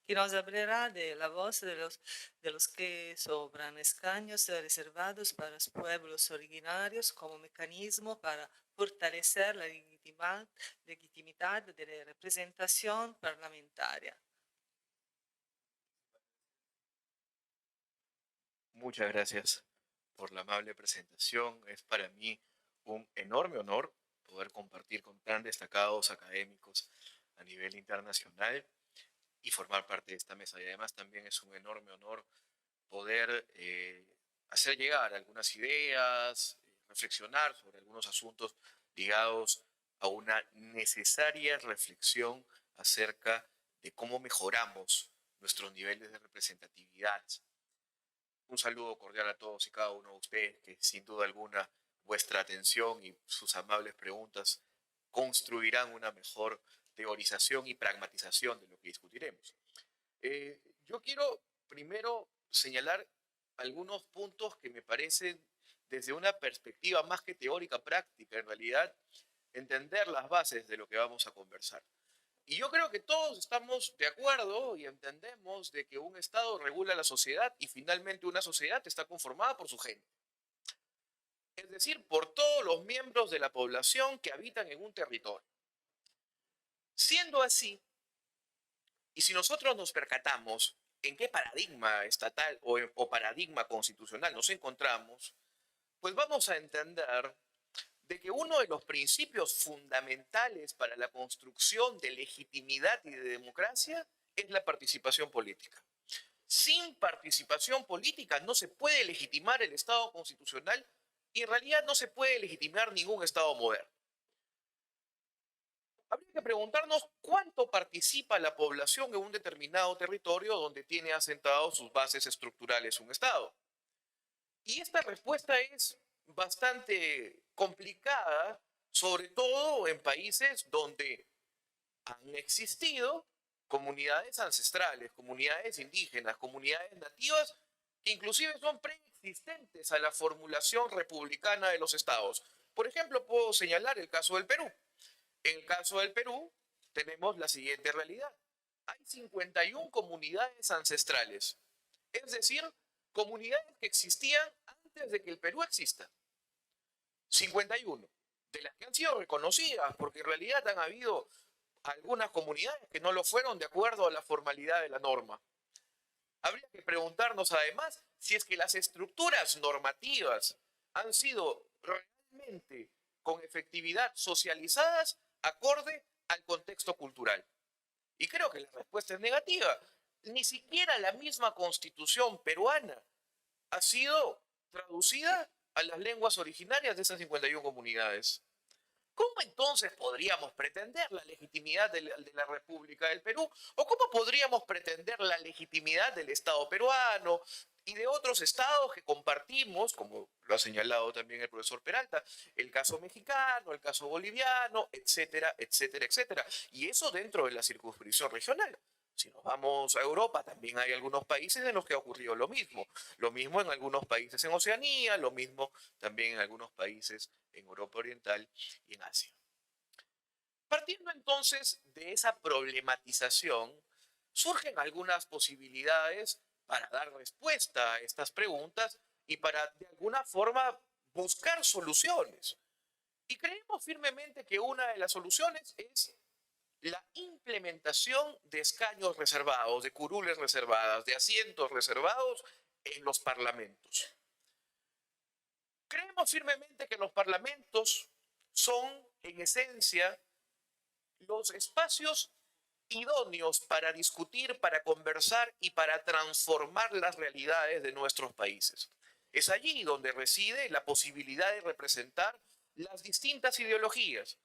que nos hablará de la voz de los que sobran, escaños reservados para los pueblos originarios como mecanismo para fortalecer la legitimidad de la representación parlamentaria. Muchas gracias por la amable presentación. Es para mí un enorme honor poder compartir con tan destacados académicos a nivel internacional y formar parte de esta mesa. Y además también es un enorme honor poder hacer llegar algunas ideas, reflexionar sobre algunos asuntos ligados a una necesaria reflexión acerca de cómo mejoramos nuestros niveles de representatividad. Un saludo cordial a todos y cada uno de ustedes, que sin duda alguna vuestra atención y sus amables preguntas construirán una mejor teorización y pragmatización de lo que discutiremos. Yo quiero primero señalar algunos puntos que me parecen desde una perspectiva más que teórica, práctica, en realidad, entender las bases de lo que vamos a conversar. Y yo creo que todos estamos de acuerdo y entendemos de que un Estado regula la sociedad y finalmente una sociedad está conformada por su gente. Es decir, por todos los miembros de la población que habitan en un territorio. Siendo así, y si nosotros nos percatamos en qué paradigma estatal o paradigma constitucional nos encontramos, pues vamos a entender de que uno de los principios fundamentales para la construcción de legitimidad y de democracia es la participación política. Sin participación política no se puede legitimar el Estado constitucional y en realidad no se puede legitimar ningún Estado moderno. Habría que preguntarnos cuánto participa la población en un determinado territorio donde tiene asentados sus bases estructurales un Estado. Y esta respuesta es bastante complicada, sobre todo en países donde han existido comunidades ancestrales, comunidades indígenas, comunidades nativas, que inclusive son preexistentes a la formulación republicana de los estados. Por ejemplo, puedo señalar el caso del Perú. En el caso del Perú, tenemos la siguiente realidad. Hay 51 comunidades ancestrales, es decir, comunidades que existían antes de que el Perú exista. 51, de las que han sido reconocidas, porque en realidad han habido algunas comunidades que no lo fueron de acuerdo a la formalidad de la norma. Habría que preguntarnos además si es que las estructuras normativas han sido realmente con efectividad socializadas acorde al contexto cultural. Y creo que la respuesta es negativa. Ni siquiera la misma constitución peruana ha sido traducida a las lenguas originarias de esas 51 comunidades. ¿Cómo entonces podríamos pretender la legitimidad de la República del Perú? ¿O cómo podríamos pretender la legitimidad del Estado peruano y de otros estados que compartimos, como lo ha señalado también el profesor Peralta, el caso mexicano, el caso boliviano, etcétera, etcétera, etcétera? Y eso dentro de la circunscripción regional. Si nos vamos a Europa, también hay algunos países en los que ha ocurrido lo mismo. Lo mismo en algunos países en Oceanía, lo mismo también en algunos países en Europa Oriental y en Asia. Partiendo entonces de esa problematización, surgen algunas posibilidades para dar respuesta a estas preguntas y para de alguna forma buscar soluciones. Y creemos firmemente que una de las soluciones es la implementación de escaños reservados, de curules reservadas, de asientos reservados en los parlamentos. Creemos firmemente que los parlamentos son, en esencia, los espacios idóneos para discutir, para conversar y para transformar las realidades de nuestros países. Es allí donde reside la posibilidad de representar las distintas ideologías,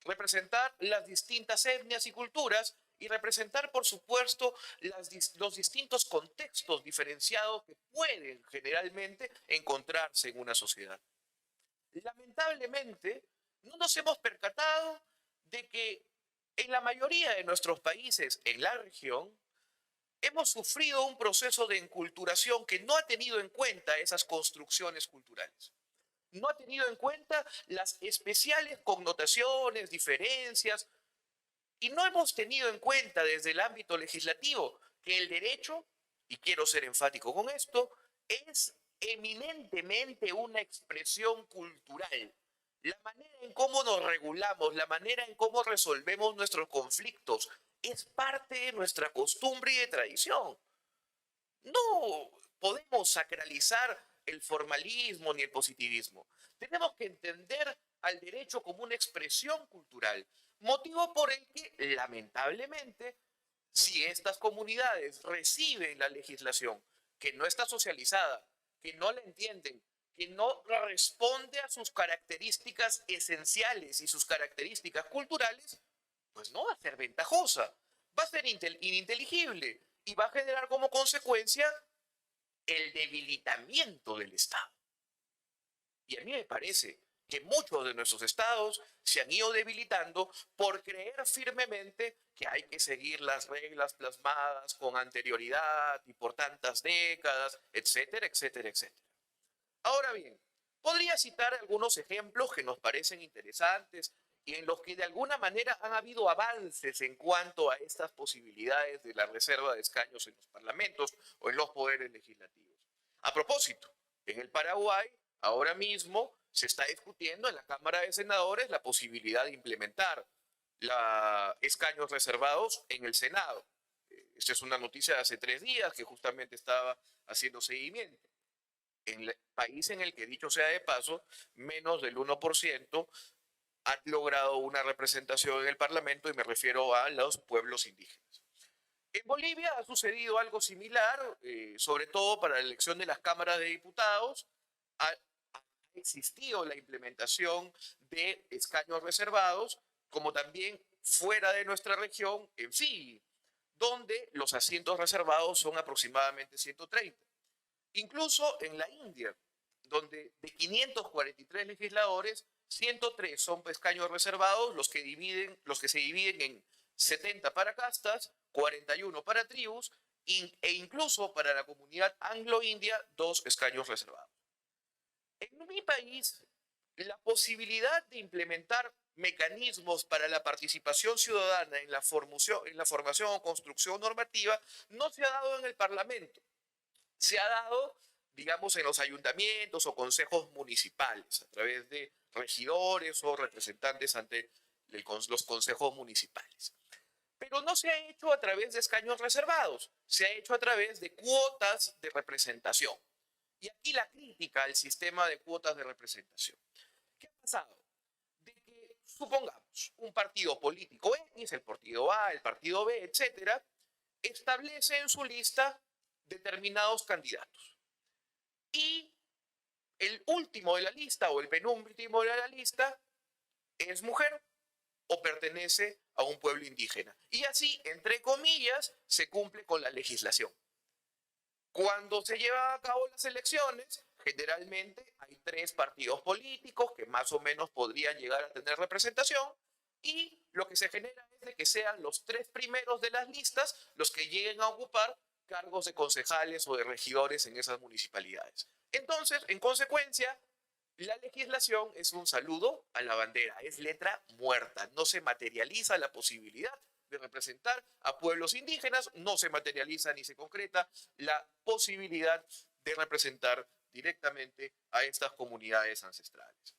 representar las distintas etnias y culturas y representar, por supuesto, los distintos contextos diferenciados que pueden generalmente encontrarse en una sociedad. Lamentablemente, no nos hemos percatado de que en la mayoría de nuestros países en la región hemos sufrido un proceso de enculturación que no ha tenido en cuenta esas construcciones culturales. No ha tenido en cuenta las especiales connotaciones, diferencias, y no hemos tenido en cuenta desde el ámbito legislativo que el derecho, y quiero ser enfático con esto, es eminentemente una expresión cultural. La manera en cómo nos regulamos, la manera en cómo resolvemos nuestros conflictos, es parte de nuestra costumbre y de tradición. No podemos sacralizar el formalismo ni el positivismo. Tenemos que entender al derecho como una expresión cultural, motivo por el que, lamentablemente, si estas comunidades reciben la legislación que no está socializada, que no la entienden, que no responde a sus características esenciales y sus características culturales, pues no va a ser ventajosa, va a ser ininteligible y va a generar como consecuencia el debilitamiento del Estado. Y a mí me parece que muchos de nuestros estados se han ido debilitando por creer firmemente que hay que seguir las reglas plasmadas con anterioridad y por tantas décadas, etcétera, etcétera, etcétera. Ahora bien, podría citar algunos ejemplos que nos parecen interesantes y en los que de alguna manera han habido avances en cuanto a estas posibilidades de la reserva de escaños en los parlamentos o en los poderes legislativos. A propósito, en el Paraguay, ahora mismo se está discutiendo en la Cámara de Senadores la posibilidad de implementar escaños reservados en el Senado. Esta es una noticia de hace 3 días que justamente estaba haciendo seguimiento. En el país en el que, dicho sea de paso, menos del 1% han logrado una representación en el Parlamento, y me refiero a los pueblos indígenas. En Bolivia ha sucedido algo similar, sobre todo para la elección de las cámaras de diputados. Ha existido la implementación de escaños reservados, como también fuera de nuestra región, en Fiji, donde los asientos reservados son aproximadamente 130. Incluso en la India, donde de 543 legisladores, 103 son escaños reservados, los que se dividen en 70 para castas, 41 para tribus e incluso para la comunidad anglo-india, 2 escaños reservados. En mi país, la posibilidad de implementar mecanismos para la participación ciudadana en la formación o construcción normativa no se ha dado en el Parlamento. Se ha dado, digamos, en los ayuntamientos o consejos municipales, a través de regidores o representantes ante los consejos municipales. Pero no se ha hecho a través de escaños reservados, se ha hecho a través de cuotas de representación. Y aquí la crítica al sistema de cuotas de representación. ¿Qué ha pasado? De que, supongamos, un partido político X, el partido A, el partido B, etcétera, establece en su lista determinados candidatos. Y el último de la lista o el penúltimo de la lista es mujer o pertenece a un pueblo indígena. Y así, entre comillas, se cumple con la legislación. Cuando se llevan a cabo las elecciones, generalmente hay 3 partidos políticos que más o menos podrían llegar a tener representación, y lo que se genera es de que sean los 3 primeros de las listas los que lleguen a ocupar cargos de concejales o de regidores en esas municipalidades. Entonces, en consecuencia, la legislación es un saludo a la bandera, es letra muerta, no se materializa la posibilidad de representar a pueblos indígenas, no se materializa ni se concreta la posibilidad de representar directamente a estas comunidades ancestrales.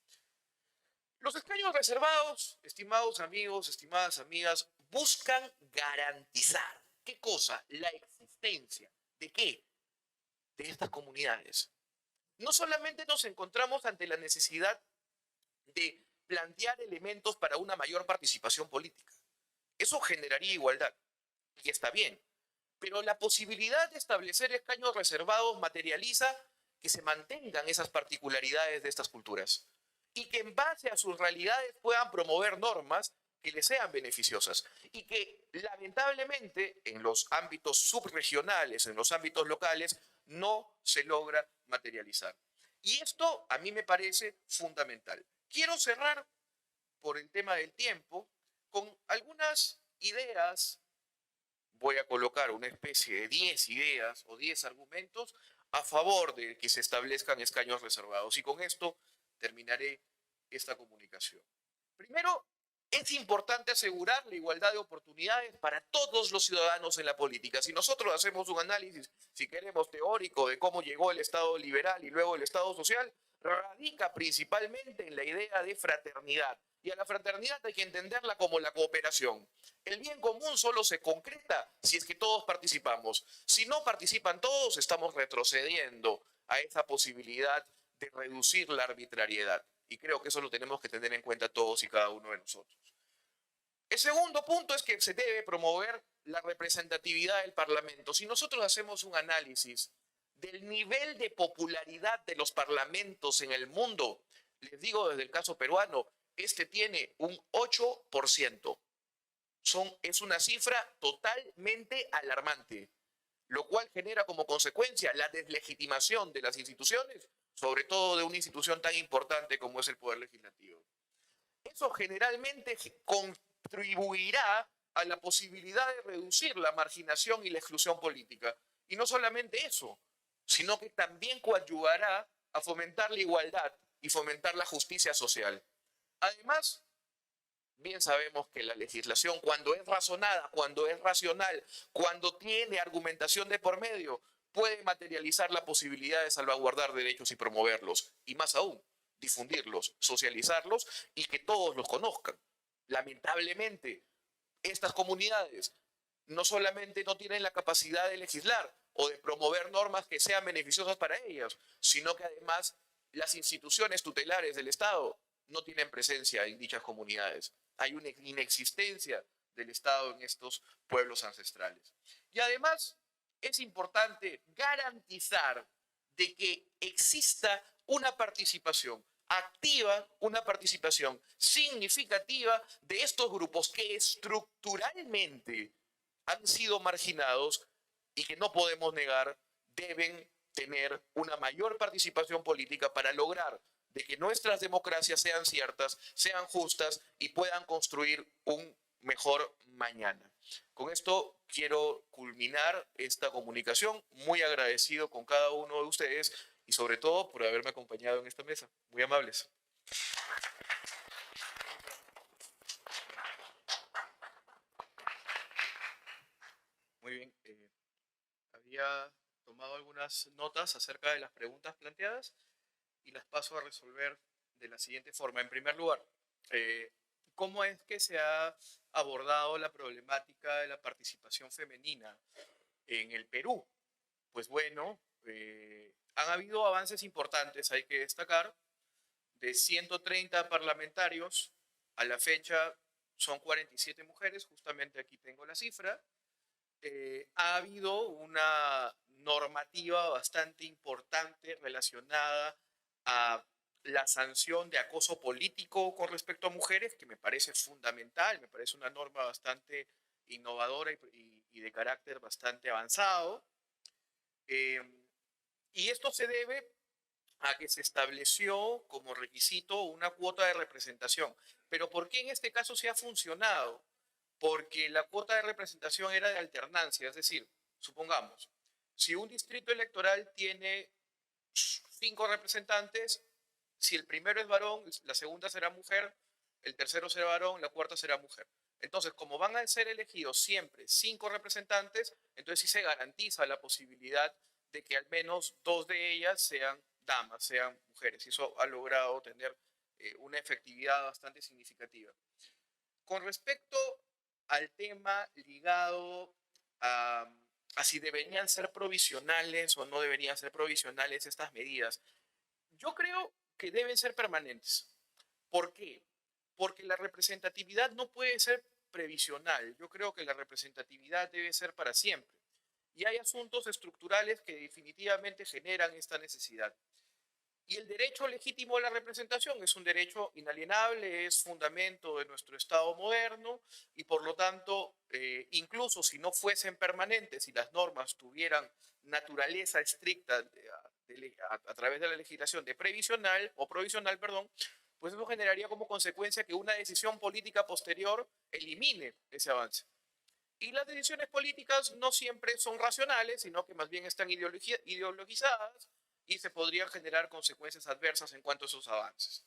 Los escaños reservados, estimados amigos, estimadas amigas, buscan garantizar, ¿qué cosa? La existencia. ¿De qué? De estas comunidades. No solamente nos encontramos ante la necesidad de plantear elementos para una mayor participación política. Eso generaría igualdad, y está bien, pero la posibilidad de establecer escaños reservados materializa que se mantengan esas particularidades de estas culturas y que en base a sus realidades puedan promover normas que les sean beneficiosas y que lamentablemente en los ámbitos subregionales, en los ámbitos locales, no se logra materializar. Y esto a mí me parece fundamental. Quiero cerrar por el tema del tiempo con algunas ideas. Voy a colocar una especie de 10 ideas o 10 argumentos a favor de que se establezcan escaños reservados. Y con esto terminaré esta comunicación. Primero, Es importante asegurar la igualdad de oportunidades para todos los ciudadanos en la política. Si nosotros hacemos un análisis, si queremos, teórico de cómo llegó el Estado liberal y luego el Estado social, radica principalmente en la idea de fraternidad. Y a la fraternidad hay que entenderla como la cooperación. El bien común solo se concreta si es que todos participamos. Si no participan todos, estamos retrocediendo a esa posibilidad de reducir la arbitrariedad. Y creo que eso lo tenemos que tener en cuenta todos y cada uno de nosotros. El segundo punto es que se debe promover la representatividad del Parlamento. Si nosotros hacemos un análisis del nivel de popularidad de los parlamentos en el mundo, les digo desde el caso peruano, este tiene un 8%. Es una cifra totalmente alarmante, lo cual genera como consecuencia la deslegitimación de las instituciones, sobre todo de una institución tan importante como es el Poder Legislativo. Eso generalmente contribuirá a la posibilidad de reducir la marginación y la exclusión política. Y no solamente eso, sino que también coadyuvará a fomentar la igualdad y fomentar la justicia social. Además, bien sabemos que la legislación, cuando es razonada, cuando es racional, cuando tiene argumentación de por medio, puede materializar la posibilidad de salvaguardar derechos y promoverlos. Y más aún, difundirlos, socializarlos y que todos los conozcan. Lamentablemente, estas comunidades no solamente no tienen la capacidad de legislar o de promover normas que sean beneficiosas para ellas, sino que además las instituciones tutelares del Estado no tienen presencia en dichas comunidades. Hay una inexistencia del Estado en estos pueblos ancestrales. Y además es importante garantizar de que exista una participación activa, una participación significativa de estos grupos que estructuralmente han sido marginados y que no podemos negar deben tener una mayor participación política para lograr de que nuestras democracias sean ciertas, sean justas y puedan construir un mejor mañana. Con esto quiero culminar esta comunicación, muy agradecido con cada uno de ustedes y sobre todo por haberme acompañado en esta mesa. Muy amables. Muy bien. Había tomado algunas notas acerca de las preguntas planteadas y las paso a resolver de la siguiente forma. En primer lugar, ¿cómo es que se ha abordado la problemática de la participación femenina en el Perú? Pues bueno, han habido avances importantes, hay que destacar. De 130 parlamentarios, a la fecha son 47 mujeres, justamente aquí tengo la cifra. Ha habido una normativa bastante importante relacionada a la sanción de acoso político con respecto a mujeres, que me parece fundamental, me parece una norma bastante innovadora y de carácter bastante avanzado. Y esto se debe a que se estableció como requisito una cuota de representación. Pero ¿por qué en este caso se ha funcionado? Porque la cuota de representación era de alternancia, es decir, supongamos, si un distrito electoral tiene 5 representantes, si el primero es varón, la segunda será mujer, el tercero será varón, la cuarta será mujer. Entonces, como van a ser elegidos siempre 5 representantes, entonces sí se garantiza la posibilidad de que al menos 2 de ellas sean damas, sean mujeres. Y eso ha logrado tener una efectividad bastante significativa. Con respecto al tema ligado a si deberían ser provisionales o no deberían ser provisionales estas medidas, yo creo que deben ser permanentes. ¿Por qué? Porque la representatividad no puede ser previsional. Yo creo que la representatividad debe ser para siempre. Y hay asuntos estructurales que definitivamente generan esta necesidad. Y el derecho legítimo a la representación es un derecho inalienable, es fundamento de nuestro Estado moderno y por lo tanto, incluso si no fuesen permanentes y las normas tuvieran naturaleza estricta a través de la legislación de previsional o provisional, perdón, pues eso generaría como consecuencia que una decisión política posterior elimine ese avance. Y las decisiones políticas no siempre son racionales, sino que más bien están ideologizadas y se podrían generar consecuencias adversas en cuanto a esos avances.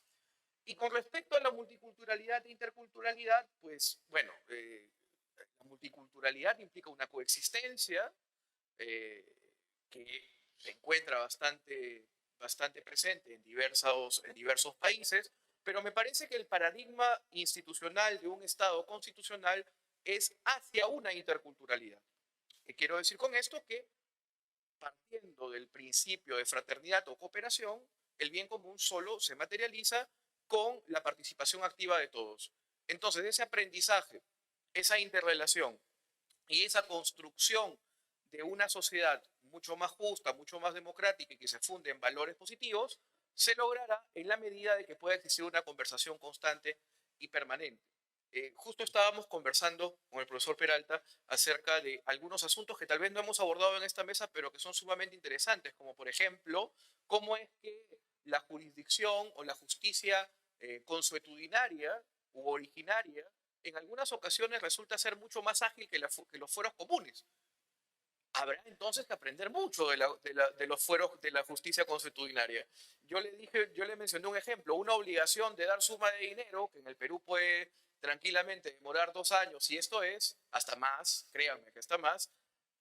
Y con respecto a la multiculturalidad e interculturalidad, pues bueno, la multiculturalidad implica una coexistencia eh, que se encuentra bastante presente en diversos países, pero me parece que el paradigma institucional de un Estado constitucional es hacia una interculturalidad. ¿Qué quiero decir con esto? Que partiendo del principio de fraternidad o cooperación, el bien común solo se materializa con la participación activa de todos. Entonces, ese aprendizaje, esa interrelación y esa construcción de una sociedad mucho más justa, mucho más democrática y que se funde en valores positivos, se logrará en la medida de que pueda existir una conversación constante y permanente. Justo estábamos conversando con el profesor Peralta acerca de algunos asuntos que tal vez no hemos abordado en esta mesa, pero que son sumamente interesantes, como por ejemplo, cómo es que la jurisdicción o la justicia consuetudinaria u originaria en algunas ocasiones resulta ser mucho más ágil que los fueros comunes. Habrá entonces que aprender mucho de los fueros de la justicia consuetudinaria. Yo le mencioné un ejemplo, una obligación de dar suma de dinero, que en el Perú puede tranquilamente demorar 2 años, y esto es hasta más, créanme que hasta más,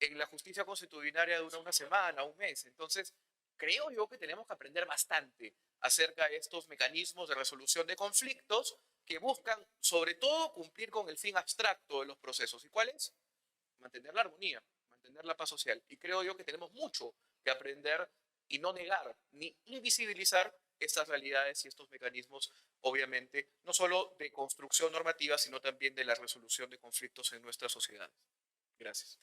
en la justicia consuetudinaria dura una semana, un mes. Entonces, creo yo que tenemos que aprender bastante acerca de estos mecanismos de resolución de conflictos que buscan, sobre todo, cumplir con el fin abstracto de los procesos. ¿Y cuál es? Mantener la armonía, mantener la paz social. Y creo yo que tenemos mucho que aprender y no negar ni invisibilizar estas realidades y estos mecanismos, obviamente, no solo de construcción normativa, sino también de la resolución de conflictos en nuestras sociedades. Gracias.